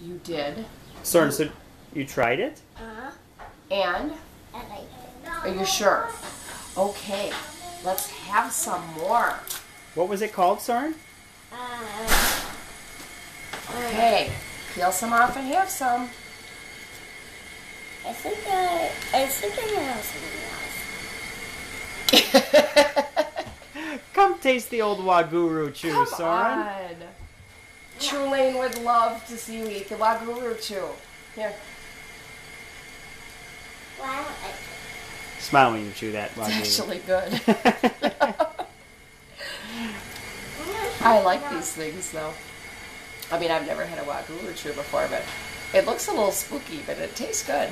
You did. Soren, so you tried it? And? Are you sure? Okay, let's have some more. What was it called, Soren? Okay, peel some off and have some. I think I have something else. Come taste the old Wha Guru Chew, Come Soren. on. Trulane would love to see you eat the Wha Guru Chew. Here. Well, I don't like it. Smile when you chew that Wha Guru. It's actually good. I like these things, though. I mean, I've never had a Wha Guru Chew before, but it looks a little spooky, but it tastes good.